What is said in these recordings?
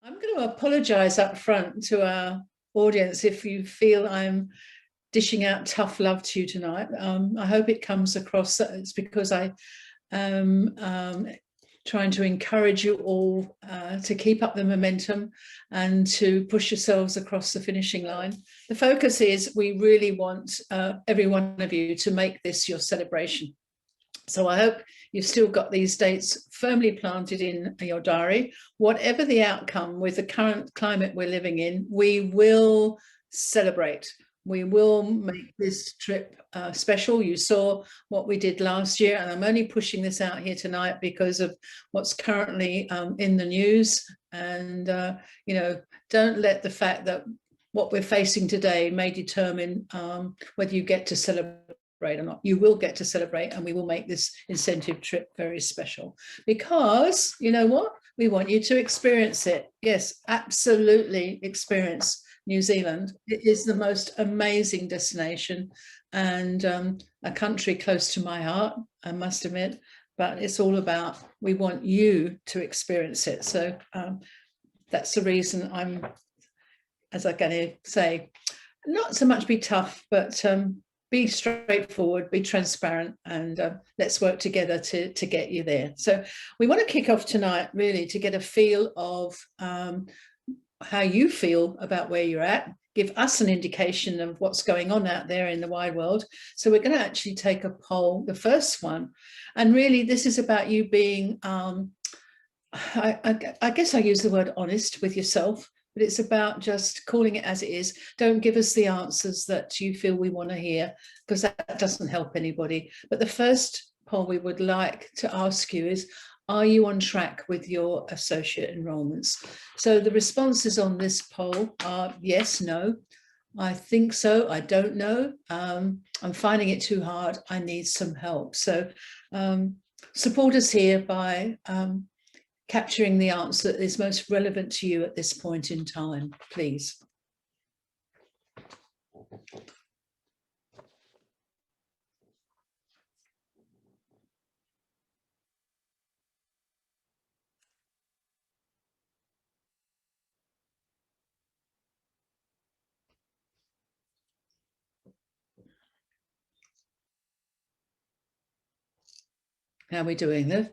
I'm going to apologize up front to our audience if you feel I'm dishing out tough love to you tonight. I hope it comes across that it's because I am trying to encourage you all to keep up the momentum and to push yourselves across the finishing line. The focus is we really want every one of you to make this your celebration. So I hope you've still got these dates firmly planted in your diary. Whatever the outcome with the current climate we're living in, we will celebrate. We will make this trip special. You saw what we did last year, and I'm only pushing this out here tonight because of what's currently in the news. And, you know, don't let the fact that what we're facing today may determine whether you get to celebrate or not. You will get to celebrate, and we will make this incentive trip very special because you know what? We want you to experience it. Yes, absolutely experience New Zealand. It is the most amazing destination and a country close to my heart, I must admit, but it's all about, we want you to experience it. So that's the reason I'm, as I'm going to say, not so much be tough, but be straightforward, be transparent, and let's work together to get you there. So we want to kick off tonight really to get a feel of how you feel about where you're at, give us an indication of what's going on out there in the wide world. So we're going to actually take a poll, the first one, and really this is about you being, I guess I use the word honest with yourself, but it's about just calling it as it is. Don't give us the answers that you feel we want to hear, because that doesn't help anybody. But the first poll we would like to ask you is, are you on track with your associate enrolments? So the responses on this poll are yes, no, I think so, I don't know, I'm finding it too hard, I need some help. So support us here by capturing the answer that is most relevant to you at this point in time, please. How are we doing there?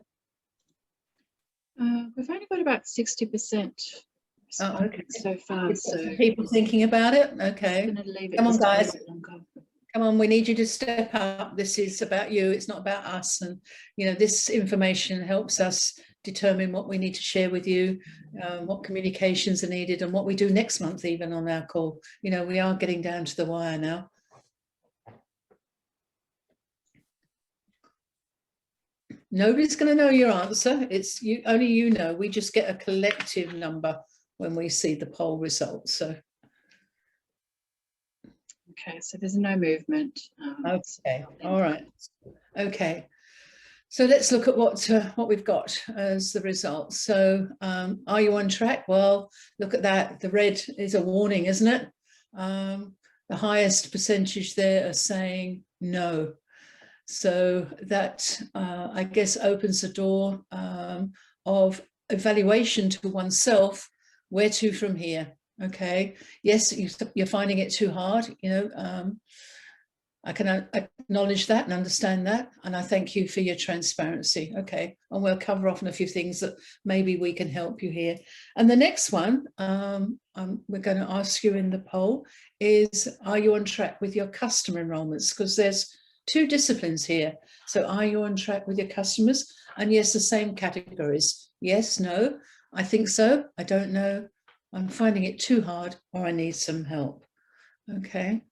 We've only got about 60% okay. so far. So people thinking about it. Okay. Come on, guys. Come on, we need you to step up. This is about you. It's not about us. And, you know, this information helps us determine what we need to share with you, what communications are needed, and what we do next month, even on our call. You know, we are getting down to the wire now. Nobody's going to know your answer. It's you, only you know. We just get a collective number when we see the poll results. So. Okay, so there's no movement. Okay, all right. Okay, so let's look at what we've got as the results. So are you on track? Well, look at that. The red is a warning, isn't it? The highest percentage there are saying no. So that, I guess, opens the door of evaluation to oneself. Where to from here? Okay, yes, you're finding it too hard, you know, I can acknowledge that and understand that, and I thank you for your transparency. Okay, and we'll cover off on a few things that maybe we can help you here. And the next one we're going to ask you in the poll is, are you on track with your customer enrolments? Because there's two disciplines here. So are you on track with your customers? And yes, the same categories. Yes, no, I think so, I don't know, I'm finding it too hard, or I need some help. Okay.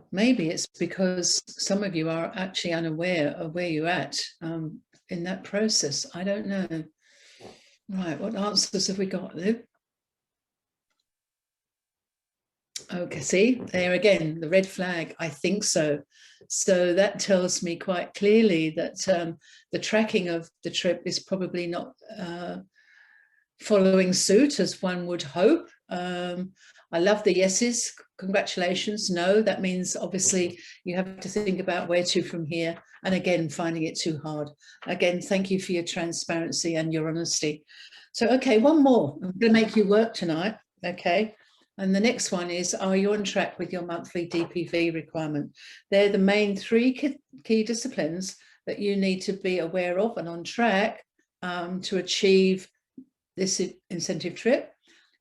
Maybe it's because some of you are actually unaware of where you're at in that process. I don't know. Right, what answers have we got, Lou? Okay, see, there again, the red flag, I think so. So that tells me quite clearly that the tracking of the trip is probably not following suit as one would hope. I love the yeses. Congratulations. No, that means obviously you have to think about where to from here. And again, finding it too hard. Again, thank you for your transparency and your honesty. So, okay, one more. I'm going to make you work tonight. Okay. And the next one is, are you on track with your monthly DPV requirement? They're the main three key disciplines that you need to be aware of and on track to achieve this incentive trip.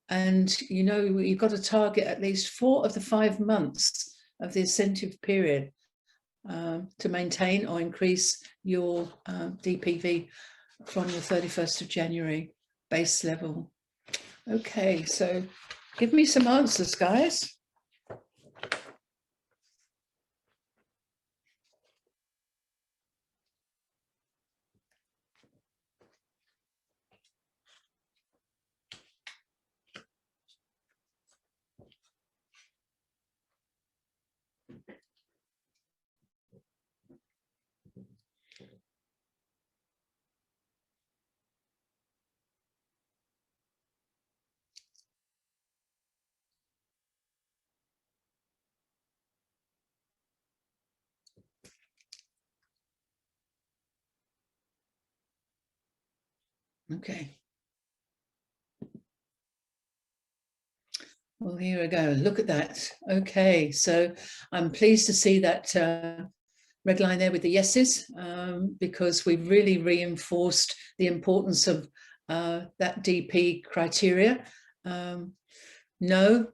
And you know, you've got to target at least 4 of the 5 months of the incentive period to maintain or increase your DPV from the 31st of January base level. Okay, so give me some answers, guys. Okay. Well, here we go. Look at that. Okay, so I'm pleased to see that red line there with the yeses, because we've really reinforced the importance of that DP criteria. No,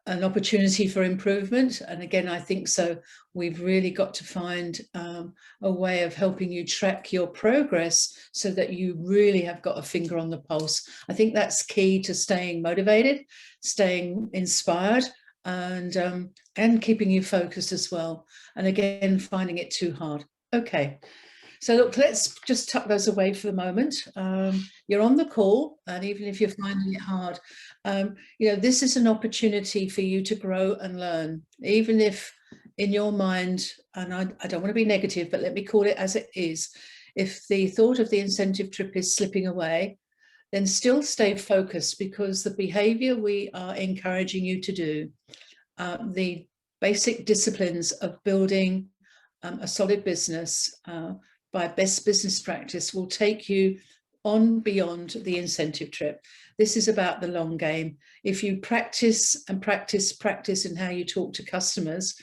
an opportunity for improvement. And again, I think so. We've really got to find a way of helping you track your progress so that you really have got a finger on the pulse. I think that's key to staying motivated, staying inspired, and keeping you focused as well. And again, finding it too hard. Okay. So look, let's just tuck those away for the moment. You're on the call, and even if you're finding it hard, you know, this is an opportunity for you to grow and learn, even if in your mind, and I don't want to be negative, but let me call it as it is. If the thought of the incentive trip is slipping away, then still stay focused, because the behavior we are encouraging you to do, the basic disciplines of building a solid business by best business practice, will take you on beyond the incentive trip. This is about the long game. If you practice and practice in how you talk to customers,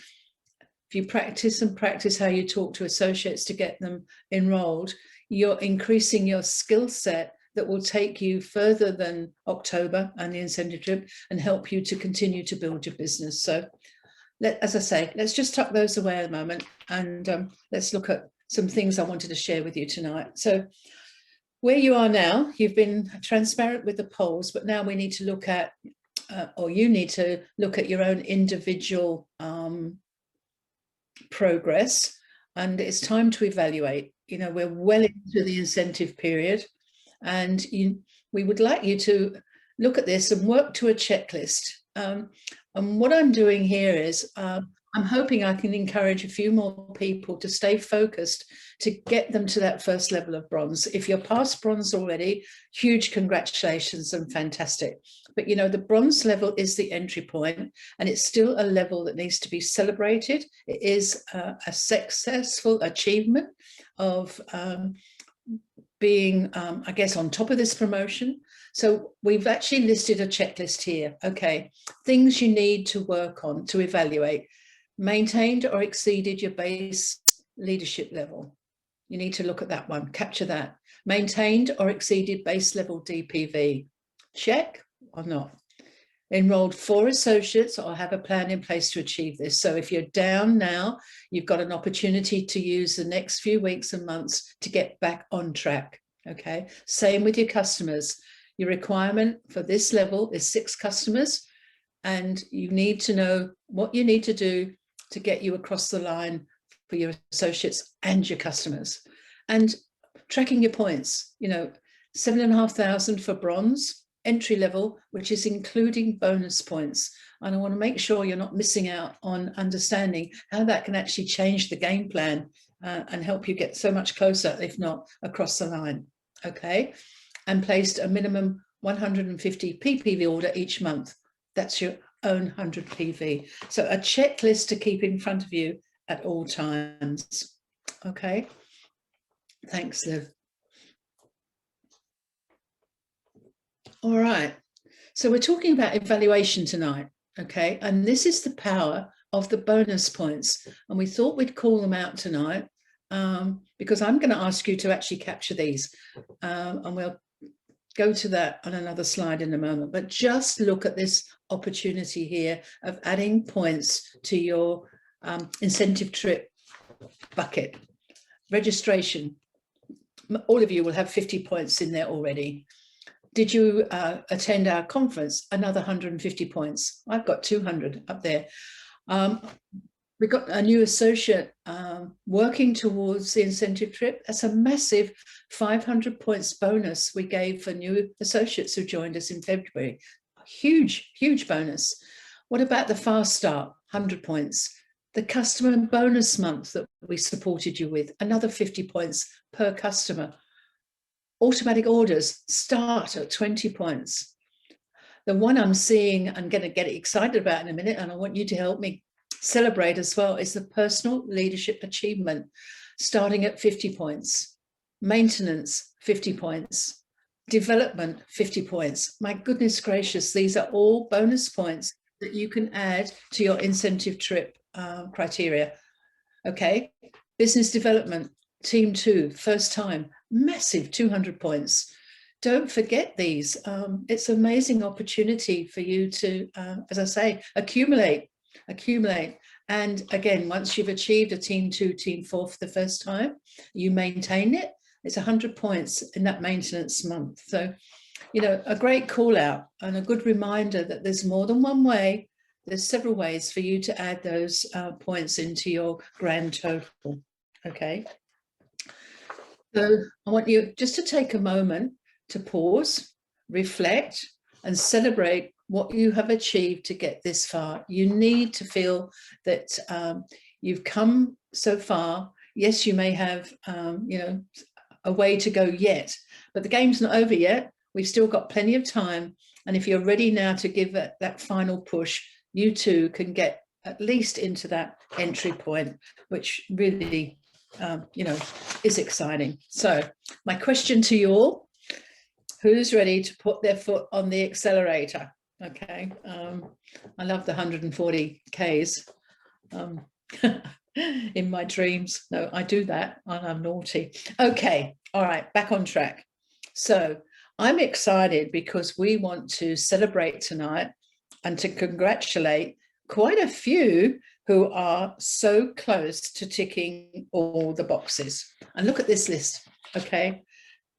if you practice and practice how you talk to associates to get them enrolled, you're increasing your skill set that will take you further than October and the incentive trip and help you to continue to build your business. So as I say, let's just tuck those away at the moment, and let's look at some things I wanted to share with you tonight. So where you are now, you've been transparent with the polls, but now we need to look at, or you need to look at your own individual progress, and it's time to evaluate. You know, we're well into the incentive period, and we would like you to look at this and work to a checklist. And what I'm doing here is I'm hoping I can encourage a few more people to stay focused to get them to that first level of bronze. If you're past bronze already, huge congratulations and fantastic. But, you know, the bronze level is the entry point, and it's still a level that needs to be celebrated. It is a successful achievement of being, I guess, on top of this promotion. So we've actually listed a checklist here. Okay, things you need to work on to evaluate. Maintained or exceeded your base leadership level. You need to look at that one, capture that. Maintained or exceeded base level DPV. Check or not. Enrolled 4 associates or have a plan in place to achieve this. So if you're down now, you've got an opportunity to use the next few weeks and months to get back on track. Okay, same with your customers. Your requirement for this level is 6 customers, and you need to know what you need to do to get you across the line for your associates and your customers. And tracking your points, you know, 7,500 for bronze, entry level, which is including bonus points. And I want to make sure you're not missing out on understanding how that can actually change the game plan and help you get so much closer, if not across the line. Okay. And placed a minimum 150 PPV order each month. That's your own 100 PV. So a checklist to keep in front of you at all times. Okay. Thanks, Liv. All right. So we're talking about evaluation tonight. Okay. And this is the power of the bonus points. And we thought we'd call them out tonight because I'm going to ask you to actually capture these. And we'll go to that on another slide in a moment. But just look at this opportunity here of adding points to your incentive trip bucket. Registration. All of you will have 50 points in there already. Did you attend our conference? Another 150 points. I've got 200 up there. We got a new associate working towards the incentive trip. That's a massive 500 points bonus we gave for new associates who joined us in February. Huge, huge bonus. What about the fast start? 100 points. The customer bonus month that we supported you with, another 50 points per customer. Automatic orders start at 20 points. The one I'm seeing, I'm going to get excited about in a minute, and I want you to help me celebrate as well, is the personal leadership achievement, starting at 50 points. Maintenance, 50 points. Development, 50 points. My goodness gracious, these are all bonus points that you can add to your incentive trip criteria. Okay, business development, team 2, first time, massive 200 points. Don't forget these. It's an amazing opportunity for you to, as I say, accumulate. And again, once you've achieved a team 2, team 4 for the first time, you maintain it. It's 100 points in that maintenance month. So, you know, a great call out and a good reminder that there's more than one way. There's several ways for you to add those points into your grand total. Okay. So I want you just to take a moment to pause, reflect, and celebrate what you have achieved to get this far. You need to feel that you've come so far. Yes, you may have, you know, a way to go yet, but the game's not over yet. We've still got plenty of time. And if you're ready now to give it that final push, you too can get at least into that entry point, which really, you know, is exciting. So my question to you all, who's ready to put their foot on the accelerator? Okay. I love the 140 Ks in my dreams. No, I do that and I'm naughty. Okay. All right. Back on track. So I'm excited because we want to celebrate tonight and to congratulate quite a few who are so close to ticking all the boxes. And look at this list. Okay.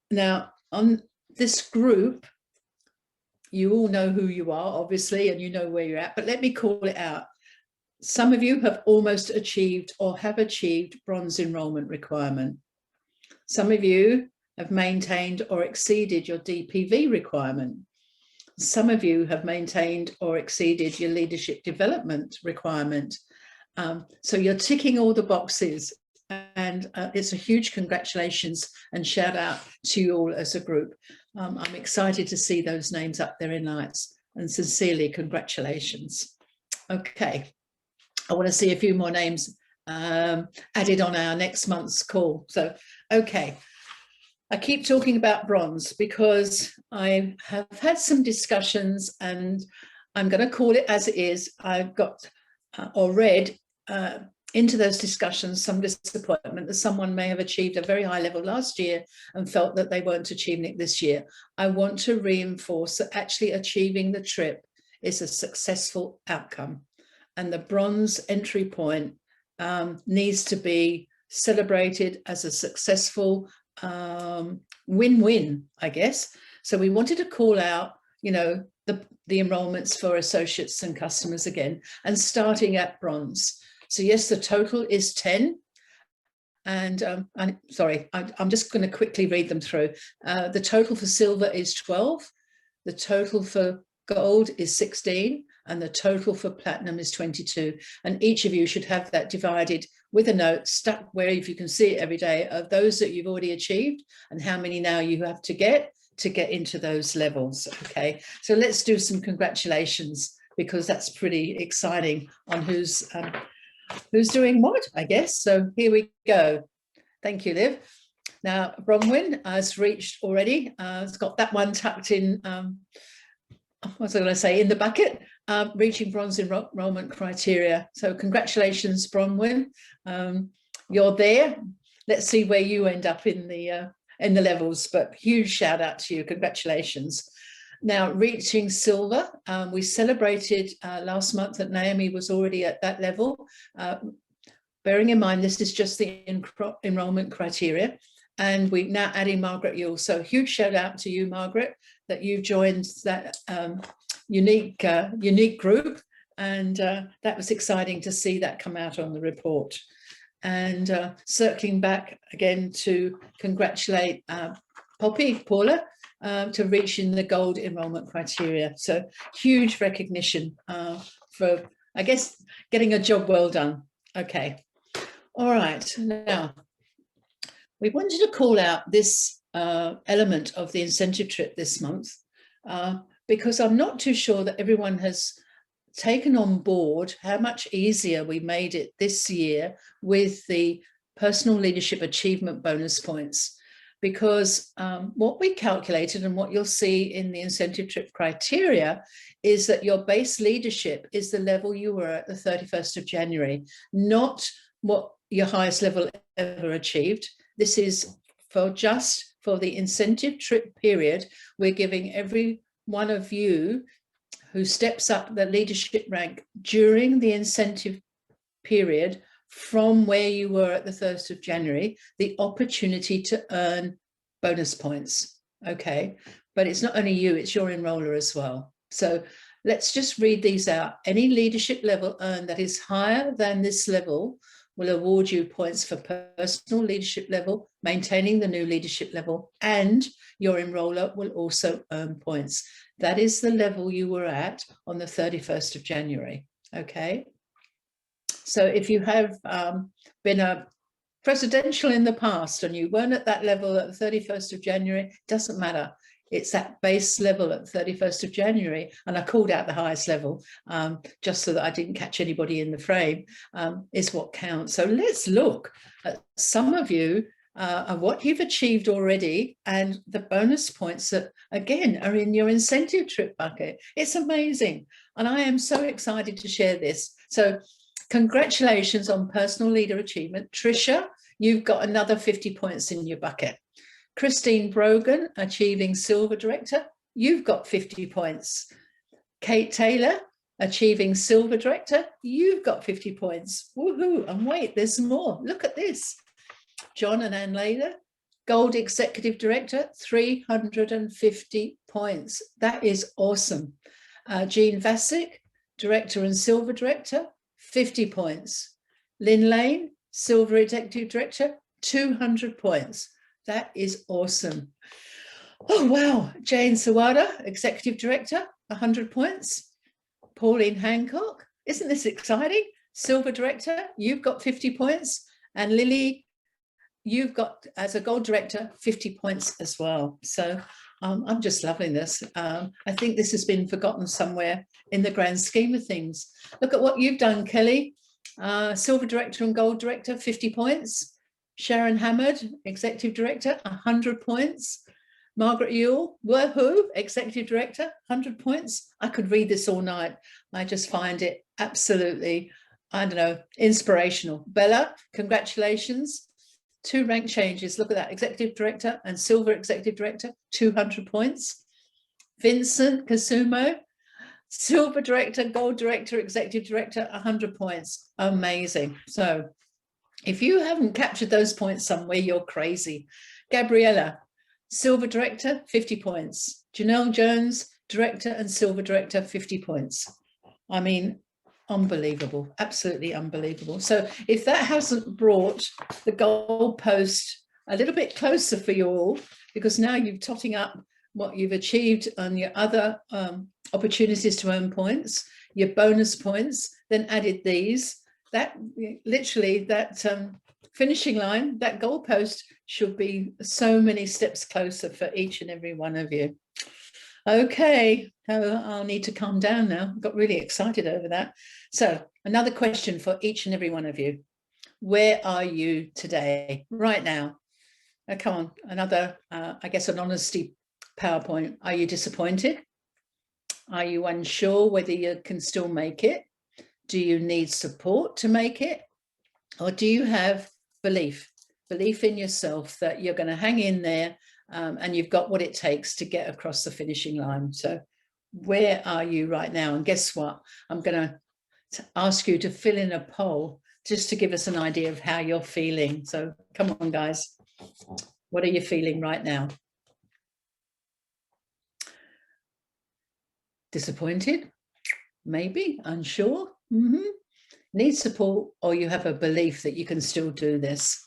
Now, on this group, you all know who you are, obviously, and you know where you're at, but let me call it out. Some of you have almost achieved or have achieved bronze enrollment requirement. Some of you have maintained or exceeded your DPV requirement. Some of you have maintained or exceeded your leadership development requirement. So you're ticking all the boxes, and it's a huge congratulations and shout out to you all as a group. I'm excited to see those names up there in lights, and sincerely congratulations. Okay, I want to see a few more names added on our next month's call. So, okay. I keep talking about bronze because I have had some discussions, and I'm going to call it as it is. I've got or read into those discussions some disappointment that someone may have achieved a very high level last year and felt that they weren't achieving it this year. I want to reinforce that actually achieving the trip is a successful outcome, and the bronze entry point needs to be celebrated as a successful win-win, I guess. So we wanted to call out, you know, the enrollments for associates and customers again, and starting at bronze. So yes, the total is 10, And I'm sorry, I'm just going to quickly read them through. The total for silver is 12. The total for gold is 16. And the total for platinum is 22. And each of you should have that divided with a note stuck where if you can see it every day of those that you've already achieved and how many now you have to get into those levels. Okay, so let's do some congratulations, because that's pretty exciting on who's doing what, I guess. So here we go. Thank you, Liv. Now, Bronwyn has reached already. It's got that one tucked in, what was I going to say, in the bucket, reaching bronze enrollment criteria. So congratulations, Bronwyn. You're there. Let's see where you end up in the levels, but huge shout out to you. Congratulations. Now, reaching silver, we celebrated last month that Naomi was already at that level. Bearing in mind, this is just the enrollment criteria. And we're now adding Margaret Yule. So huge shout out to you, Margaret, that you've joined that unique group. And that was exciting to see that come out on the report. And circling back again to congratulate Paula, to reaching the gold enrollment criteria. So huge recognition for, I guess, getting a job well done. Okay. All right. Now, we wanted to call out this element of the incentive trip this month because I'm not too sure that everyone has taken on board how much easier we made it this year with the personal leadership achievement bonus points. Because what we calculated and what you'll see in the incentive trip criteria is that your base leadership is the level you were at the 31st of January, not what your highest level ever achieved. This is just for the incentive trip period. We're giving every one of you who steps up the leadership rank during the incentive period from where you were at the 1st of January, the opportunity to earn bonus points. Okay, but it's not only you, it's your enroller as well. So let's just read these out. Any leadership level earned that is higher than this level will award you points for personal leadership level, maintaining the new leadership level, and your enroller will also earn points. That is the level you were at on the 31st of January. Okay. So if you have been a presidential in the past and you weren't at that level at the 31st of January, doesn't matter. It's that base level at the 31st of January. And I called out the highest level just so that I didn't catch anybody in the frame, is what counts. So let's look at some of you and what you've achieved already and the bonus points that, again, are in your incentive trip bucket. It's amazing. And I am so excited to share this. So congratulations on personal leader achievement. Tricia, you've got another 50 points in your bucket. Christine Brogan, achieving silver director, you've got 50 points. Kate Taylor, achieving silver director, you've got 50 points. Woohoo, and wait, there's more. Look at this. John and Ann Lader, gold executive director, 350 points. That is awesome. Jean Vasic, director and silver director, 50 points. Lynn Lane, silver executive director, 200 points. That is awesome. Oh, wow. Jane Sawada, executive director, 100 points. Pauline Hancock, isn't this exciting? Silver director, you've got 50 points. And Lily, you've got, as a gold director, 50 points as well. So I'm just loving this. I think this has been forgotten somewhere in the grand scheme of things. Look at what you've done, Kelly. Silver director and gold director, 50 points. Sharon Hammond, executive director, 100 points. Margaret Yule, woohoo, executive director, 100 points. I could read this all night. I just find it absolutely, I don't know, inspirational. Bella, congratulations. 2 rank changes. Look at that, executive director and silver executive director, 200 points. Vincent Kasumo, silver director, gold director, executive director, 100 points. Amazing. So if you haven't captured those points somewhere, you're crazy. Gabriella, silver director, 50 points. Janelle Jones, director and silver director, 50 points. I mean, Unbelievable, absolutely unbelievable. So if that hasn't brought the goalpost a little bit closer for you all, because now you're totting up what you've achieved on your other opportunities to earn points, your bonus points, then added these, that literally that finishing line, that goalpost should be so many steps closer for each and every one of you. Okay, I'll need to calm down now. I got really excited over that. So another question for each and every one of you. Where are you today, right now? Come on, another, I guess, an honesty PowerPoint. Are you disappointed? Are you unsure whether you can still make it? Do you need support to make it? Or do you have belief in yourself that you're going to hang in there and you've got what it takes to get across the finishing line? So where are you right now? And guess what? I'm going to ask you to fill in a poll just to give us an idea of how you're feeling. So come on, guys. What are you feeling right now? Disappointed? Maybe? Unsure? Need support, or you have a belief that you can still do this?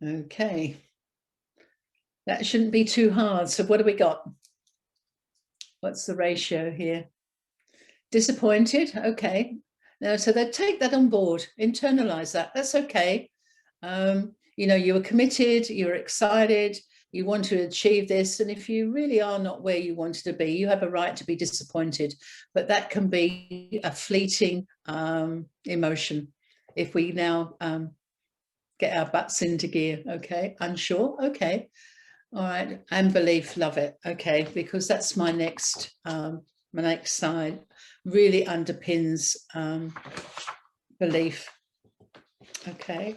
Okay, that shouldn't be too hard. So what do we got? What's the ratio here? Disappointed? Okay. Now, so they take that on board, internalize that. That's okay. You know, you were committed, you were excited, you want to achieve this. And if you really are not where you wanted to be, you have a right to be disappointed. But that can be a fleeting emotion. If we now get our butts into gear, okay, unsure, okay, all right, and belief, love it, okay, because that's my next side, really underpins belief, okay.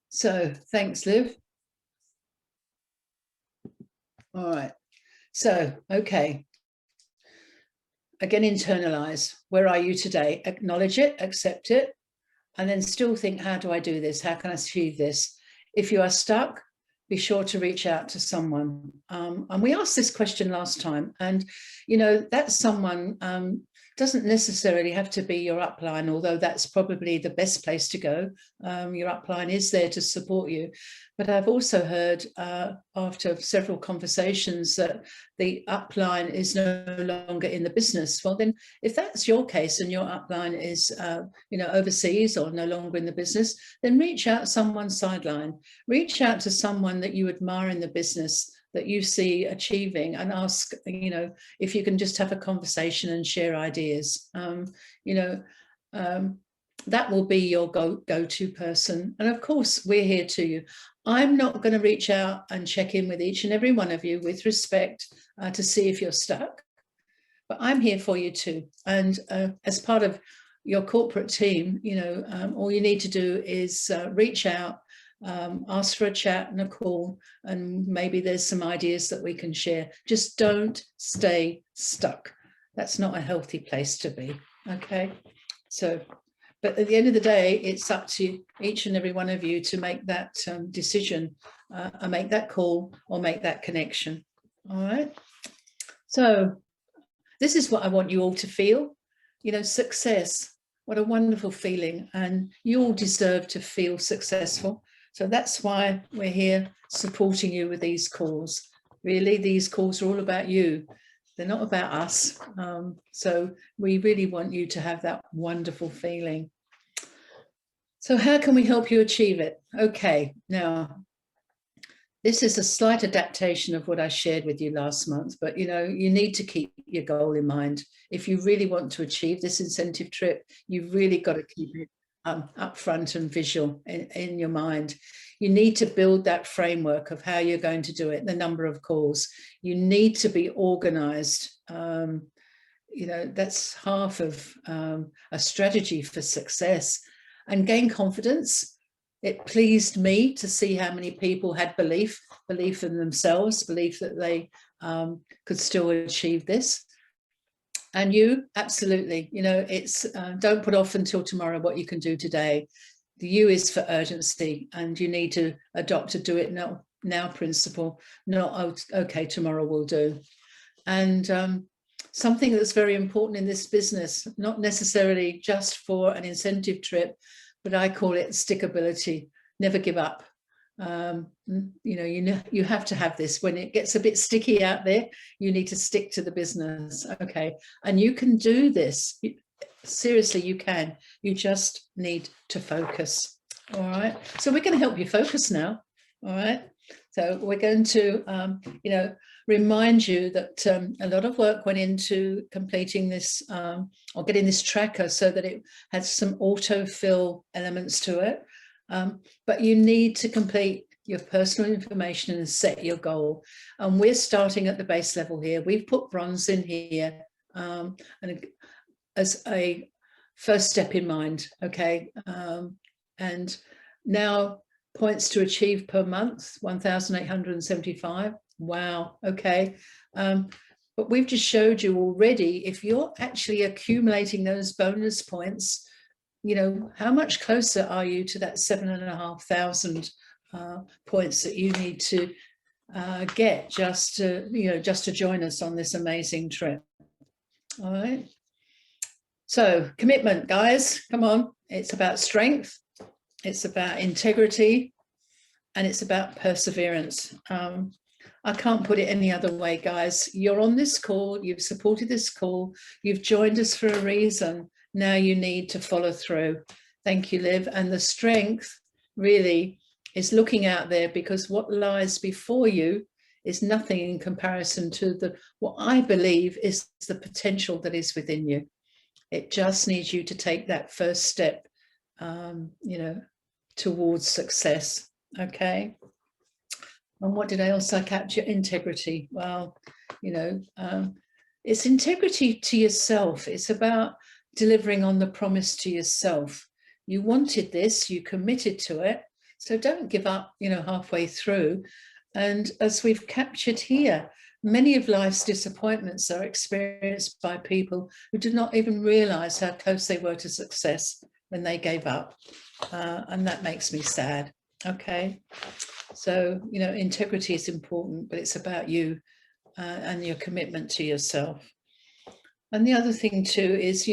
So thanks, Liv. All right, so okay. Again, internalize. Where are you today? Acknowledge it, accept it, and then still think, how do I do this? How can I achieve this? If you are stuck, be sure to reach out to someone. And we asked this question last time, and you know, that someone doesn't necessarily have to be your upline, although that's probably the best place to go. Your upline is there to support you. But I've also heard after several conversations that the upline is no longer in the business. Well, then if that's your case and your upline is you know, overseas or no longer in the business, then reach out to someone sideline. Reach out to someone that you admire in the business, that you see achieving, and ask, you know, if you can just have a conversation and share ideas. You know, that will be your go-to person. And of course, we're here to you. I'm not going to reach out and check in with each and every one of you with respect to see if you're stuck, but I'm here for you too. And as part of your corporate team, you know, all you need to do is reach out, ask for a chat and a call, and maybe there's some ideas that we can share. Just don't stay stuck. That's not a healthy place to be, okay? So, but at the end of the day, it's up to each and every one of you to make that decision, and make that call or make that connection, all right? So this is what I want you all to feel, you know, success. What a wonderful feeling, and you all deserve to feel successful. So that's why we're here supporting you with these calls. Really, these calls are all about you. They're not about us. So we really want you to have that wonderful feeling. So how can we help you achieve it? Okay, now, this is a slight adaptation of what I shared with you last month, but you know, you need to keep your goal in mind. If you really want to achieve this incentive trip, you've really got to keep it up front and visual in your mind. You need to build that framework of how you're going to do it, the number of calls. You need to be organized. You know, that's half of a strategy for success. And gain confidence. It pleased me to see how many people had belief in themselves, belief that they could still achieve this. And you, absolutely, you know, it's don't put off until tomorrow what you can do today. The U is for urgency, and you need to adopt a do it now principle, not, oh, okay, tomorrow will do. And something that's very important in this business, not necessarily just for an incentive trip, but I call it stickability. Never give up. You have to have this. When it gets a bit sticky out there, you need to stick to the business. Okay, and you can do this. Seriously, you can. You just need to focus. All right, so we're going to help you focus now. All right, so we're going to remind you that a lot of work went into completing this or getting this tracker so that it had some autofill elements to it. But you need to complete your personal information and set your goal. And we're starting at the base level here. We've put bronze in here and as a first step in mind, okay? And now points to achieve per month, 1,875. Wow, okay. But we've just showed you already, if you're actually accumulating those bonus points, you know, how much closer are you to that 7,500 points that you need to get just to join us on this amazing trip? All right. So commitment, guys, come on. It's about strength. It's about integrity, and it's about perseverance. I can't put it any other way, guys. You're on this call. You've supported this call. You've joined us for a reason. Now you need to follow through. Thank you, Liv. And the strength really is looking out there, because what lies before you is nothing in comparison to what I believe is the potential that is within you. It just needs you to take that first step, towards success. Okay. And what did I also capture? Integrity. Well, it's integrity to yourself. It's about delivering on the promise to yourself. You wanted this, you committed to it. So don't give up, halfway through. And as we've captured here, many of life's disappointments are experienced by people who did not even realize how close they were to success when they gave up. And that makes me sad. Okay. So, integrity is important, but it's about you and your commitment to yourself. And the other thing too is,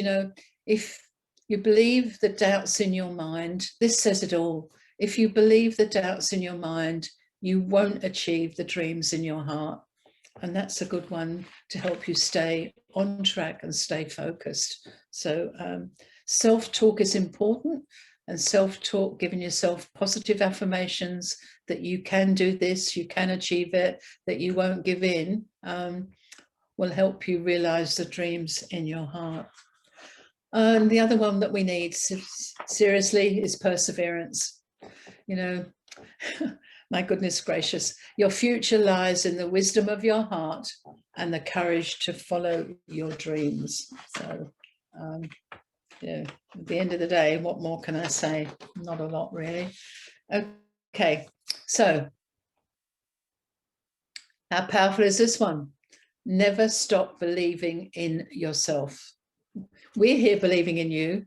if you believe the doubts in your mind, this says it all. If you believe the doubts in your mind, you won't achieve the dreams in your heart. And that's a good one to help you stay on track and stay focused. So self-talk is important, and self-talk, giving yourself positive affirmations that you can do this, you can achieve it, that you won't give in, will help you realize the dreams in your heart. And the other one that we need, seriously, is perseverance. My goodness gracious, your future lies in the wisdom of your heart and the courage to follow your dreams. So, at the end of the day, what more can I say? Not a lot, really. Okay, so how powerful is this one? Never stop believing in yourself. We're here believing in you,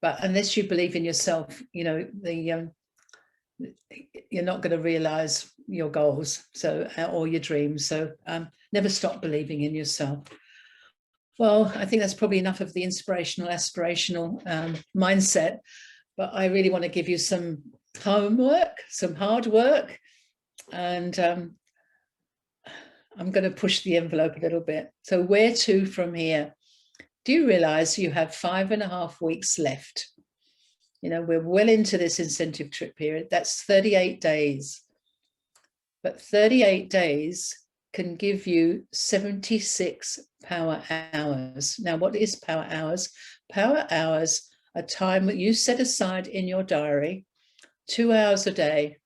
but unless you believe in yourself, you're not going to realize your goals, or your dreams. So never stop believing in yourself. Well, I think that's probably enough of the inspirational, aspirational mindset, but I really want to give you some homework, some hard work, and I'm going to push the envelope a little bit. So where to from here? Do you realize you have 5.5 weeks left? We're well into this incentive trip period. That's 38 days. But 38 days can give you 76 power hours. Now, what is power hours? Power hours are time that you set aside in your diary, 2 hours a day,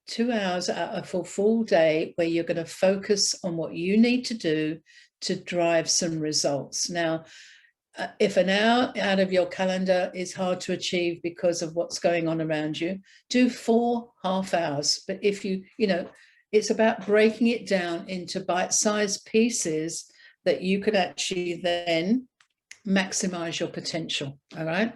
2 hours out of a full day, where you're going to focus on what you need to do to drive some results. Now, if an hour out of your calendar is hard to achieve because of what's going on around you, do 4 half hours. But if you know, it's about breaking it down into bite-sized pieces that you could actually then maximize your potential. All right.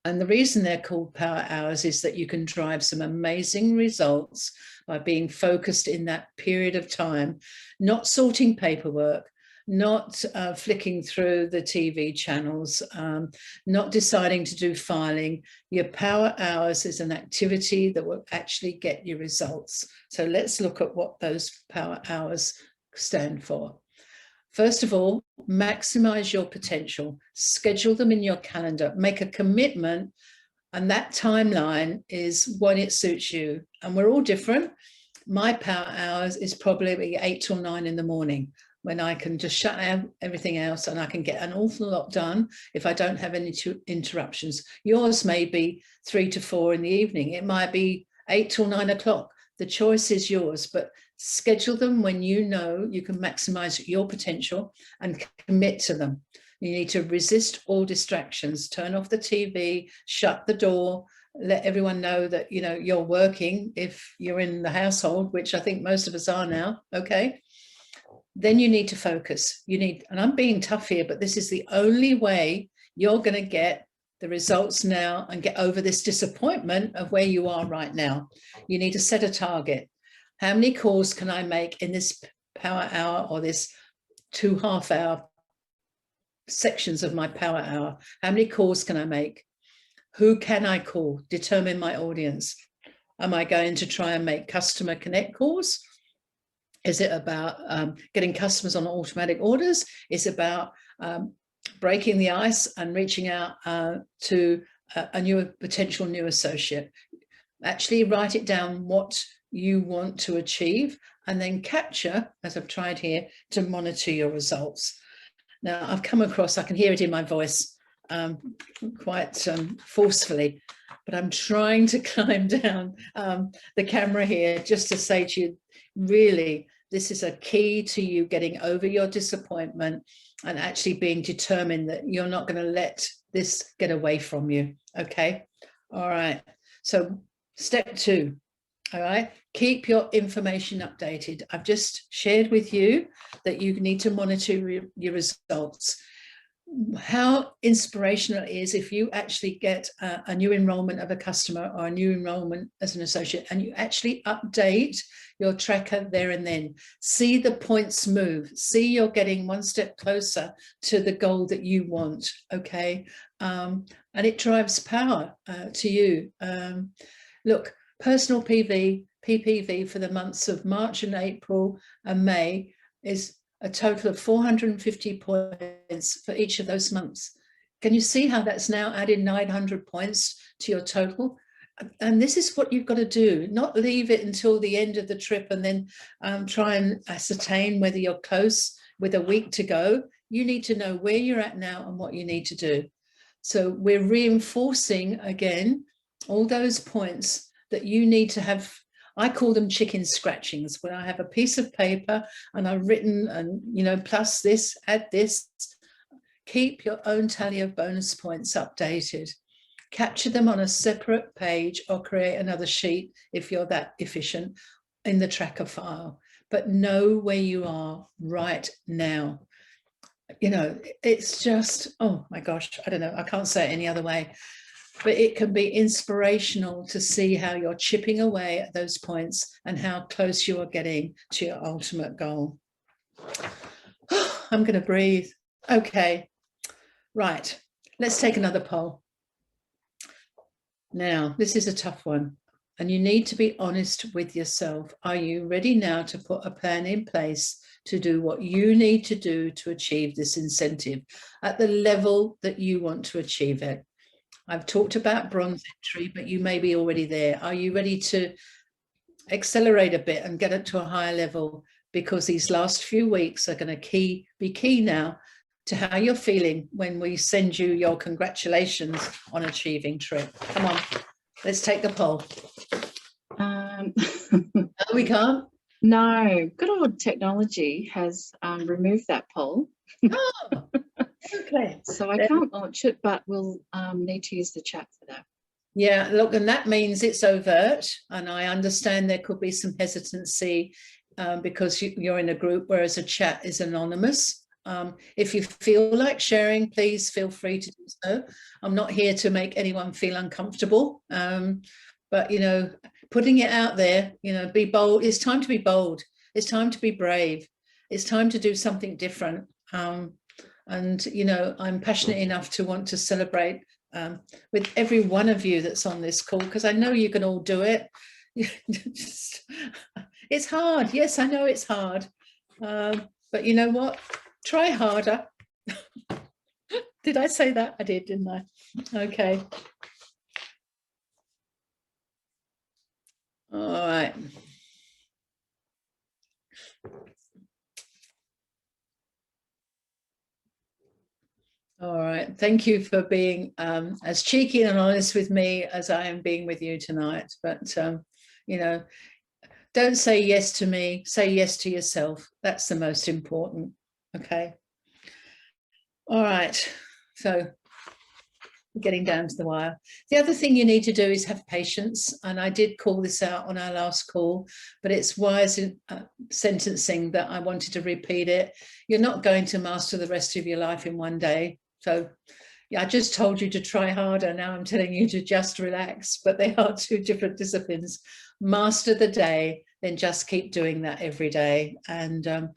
And the reason they're called power hours is that you can drive some amazing results by being focused in that period of time, not sorting paperwork, not flicking through the TV channels, not deciding to do filing. Your power hours is an activity that will actually get you results. So let's look at what those power hours stand for. First of all, maximize your potential, schedule them in your calendar, make a commitment, and that timeline is when it suits you. And we're all different. My power hours is probably 8 till 9 in the morning, when I can just shut down everything else and I can get an awful lot done if I don't have any interruptions. Yours may be 3 to 4 in the evening. It might be 8 till 9 o'clock. The choice is yours, but schedule them when you know you can maximize your potential and commit to them. You need to resist all distractions, turn off the TV, shut the door, let everyone know that, you know, you're working if you're in the household, which I think most of us are now, okay? Then you need to focus. You need, and I'm being tough here, but this is the only way you're going to get the results now and get over this disappointment of where you are right now. You need to set a target. How many calls can I make in this power hour or this 2 half-hour sections of my power hour? How many calls can I make? Who can I call? Determine my audience. Am I going to try and make customer connect calls? Is it about getting customers on automatic orders? Is it about breaking the ice and reaching out to a potential new associate? Actually write it down what you want to achieve and then capture, as I've tried here, to monitor your results. Now, I've come across, I can hear it in my voice quite forcefully, but I'm trying to climb down the camera here just to say to you, really, this is a key to you getting over your disappointment and actually being determined that you're not going to let this get away from you. Okay. All right. So step 2. All right. Keep your information updated. I've just shared with you that you need to monitor your results. How inspirational it is if you actually get a new enrollment of a customer or a new enrollment as an associate and you actually update your tracker there and then. See the points move. See you're getting one step closer to the goal that you want, okay? And it drives power to you. Look, personal PPV for the months of March and April and May is a total of 450 points for each of those months. Can you see how that's now added 900 points to your total? And this is what you've got to do, not leave it until the end of the trip and then try and ascertain whether you're close with a week to go. You need to know where you're at now and what you need to do. So we're reinforcing again all those points that you need to have. I call them chicken scratchings, where I have a piece of paper and I've written, and you know, plus this, add this. Keep your own tally of bonus points updated. Capture them on a separate page or create another sheet if you're that efficient in the tracker file. But know where you are right now. You know, it's just, oh my gosh, I don't know, I can't say it any other way. But it can be inspirational to see how you're chipping away at those points and how close you are getting to your ultimate goal. I'm going to breathe. Okay, right. Let's take another poll. Now, this is a tough one, and you need to be honest with yourself. Are you ready now to put a plan in place to do what you need to do to achieve this incentive at the level that you want to achieve it? I've talked about bronze entry, but you may be already there. Are you ready to accelerate a bit and get it to a higher level? Because these last few weeks are going to be key now to how you're feeling when we send you your congratulations on achieving trip. Come on, let's take the poll. No, we can't. No, good old technology has removed that poll. Oh, Okay. So I can't launch it, but we'll need to use the chat for that. Yeah, look, and that means it's overt, and I understand there could be some hesitancy because you're in a group, whereas a chat is anonymous. If you feel like sharing, please feel free to do so. I'm not here to make anyone feel uncomfortable, but, you know, putting it out there, you know, be bold. It's time to be bold. It's time to be brave. It's time to do something different. And, you know, I'm passionate enough to want to celebrate with every one of you that's on this call, because I know you can all do it. It's hard. Yes, I know it's hard. But you know what? Try harder. Did I say that? I did, didn't I? Okay. All right. All right. Thank you for being as cheeky and honest with me as I am being with you tonight. But, you know, don't say yes to me, say yes to yourself. That's the most important. Okay. All right. So getting down to the wire. The other thing you need to do is have patience. And I did call this out on our last call, but it's wise sentencing that I wanted to repeat it. You're not going to master the rest of your life in one day. So yeah, I just told you to try harder. Now I'm telling you to just relax, but they are two different disciplines. Master the day, then just keep doing that every day. And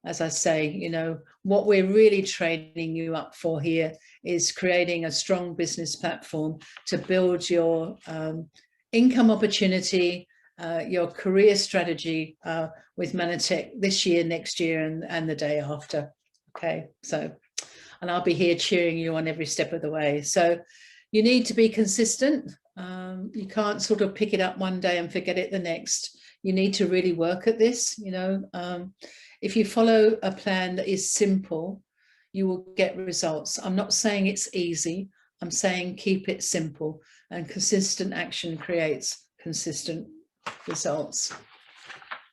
as I say, you know, what we're really training you up for here is creating a strong business platform to build your income opportunity, your career strategy with Manatech this year, next year, and the day after. Okay, so, and I'll be here cheering you on every step of the way. So you need to be consistent. You can't sort of pick it up one day and forget it the next. You need to really work at this, you know. If you follow a plan that is simple, you will get results. I'm not saying it's easy. I'm saying keep it simple, and consistent action creates consistent results.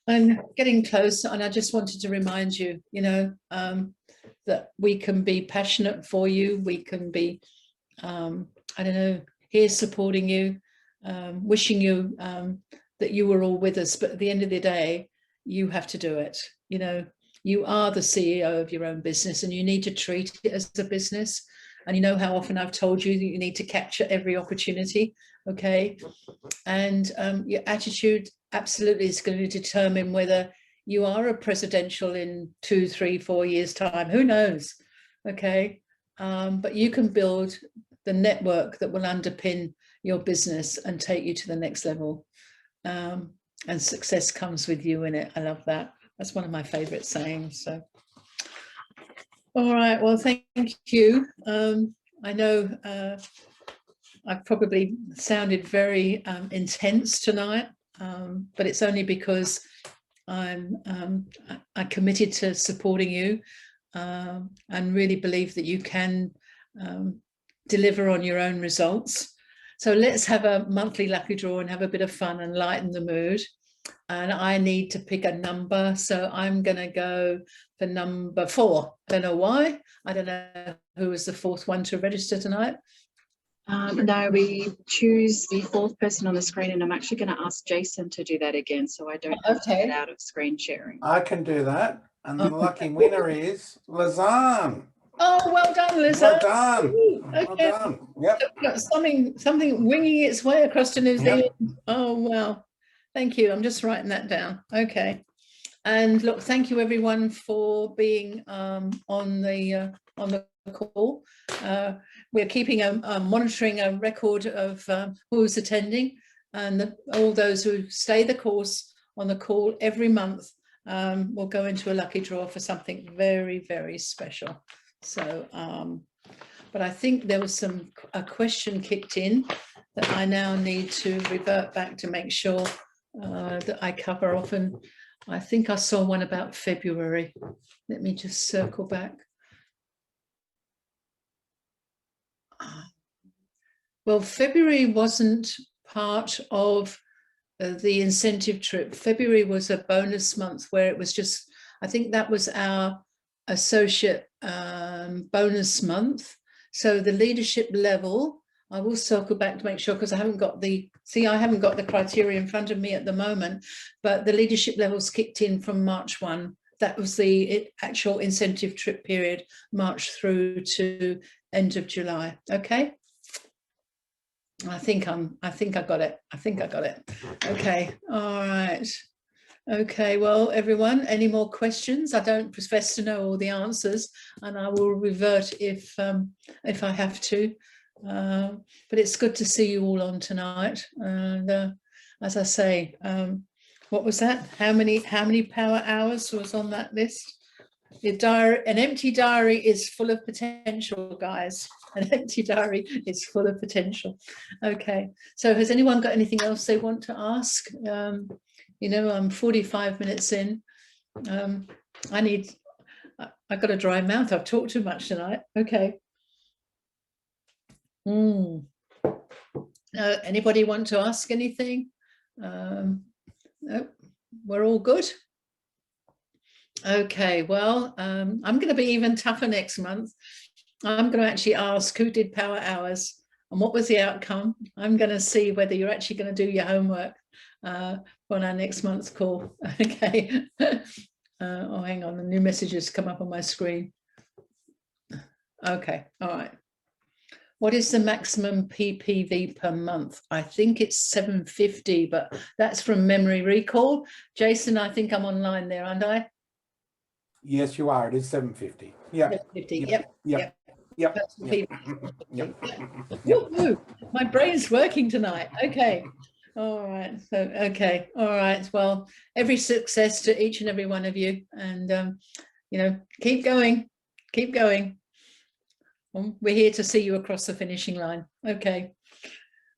I'm getting close, and I just wanted to remind you, you know, that we can be passionate for you. We can be, I don't know, here supporting you, wishing you that you were all with us. But at the end of the day, you have to do it. You know, you are the CEO of your own business, and you need to treat it as a business. And you know how often I've told you that you need to capture every opportunity, okay? And your attitude absolutely is going to determine whether you are a presidential in 2, 3, 4 years' time. Who knows, okay? But you can build the network that will underpin your business and take you to the next level. And success comes with you in it. I love that. That's one of my favorite sayings. So, all right. Well, thank you. I know I've probably sounded very intense tonight, but it's only because I committed to supporting you and really believe that you can deliver on your own results. So let's have a monthly lucky draw and have a bit of fun and lighten the mood. And I need to pick a number. So I'm going to go for number 4. I don't know why. I don't know who was the 4th one to register tonight. No, we choose the 4th person on the screen, and I'm actually going to ask Jason to do that again, so I don't have to get out of screen sharing. I can do that. And the lucky winner is Lazan. Oh, well done, Lizanne. Well done. Okay. Well done. Yep. Got something winging its way across to New Zealand. Yep. Oh, wow. Thank you. I'm just writing that down. Okay. And look, thank you everyone for being on the call. We're keeping monitoring a record of who's attending, and all those who stay the course on the call every month will go into a lucky draw for something very, very special. So, but I think there was a question kicked in that I now need to revert back to make sure that I cover off. And I think I saw one about February. Let me just circle back. Well, February wasn't part of the incentive trip. February was a bonus month where it was just, I think that was our associate bonus month. So the leadership level, I will circle back to make sure, because I haven't got the criteria in front of me at the moment, but the leadership levels kicked in from March 1. That was the actual incentive trip period, March through to end of July. Okay. I think I got it. Okay. All right. Okay, well, everyone, any more questions? I don't profess to know all the answers, and I will revert if I have to. But it's good to see you all on tonight. And as I say, what was that? How many power hours was on that list? Your diary, an empty diary is full of potential, guys. An empty diary is full of potential. Okay, so has anyone got anything else they want to ask? You know, I'm 45 minutes in. I've got a dry mouth. I've talked too much tonight. Okay. Anybody want to ask anything? No, we're all good. Okay, well, I'm going to be even tougher next month. I'm going to actually ask who did power hours and what was the outcome. I'm going to see whether you're actually going to do your homework on our next month's call. Okay. Oh, hang on, the new messages come up on my screen. Okay, all right. What is the maximum PPV per month? I think it's 750, but that's from memory recall. Jason, I think I'm online there, aren't I? Yes, you are. It is 750. Yeah. 750. Yep. Yep. My brain's working tonight. Okay. All right. So, okay. All right. Well, every success to each and every one of you. And, you know, keep going. Keep going. We're here to see you across the finishing line. Okay.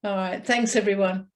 All right. Thanks, everyone.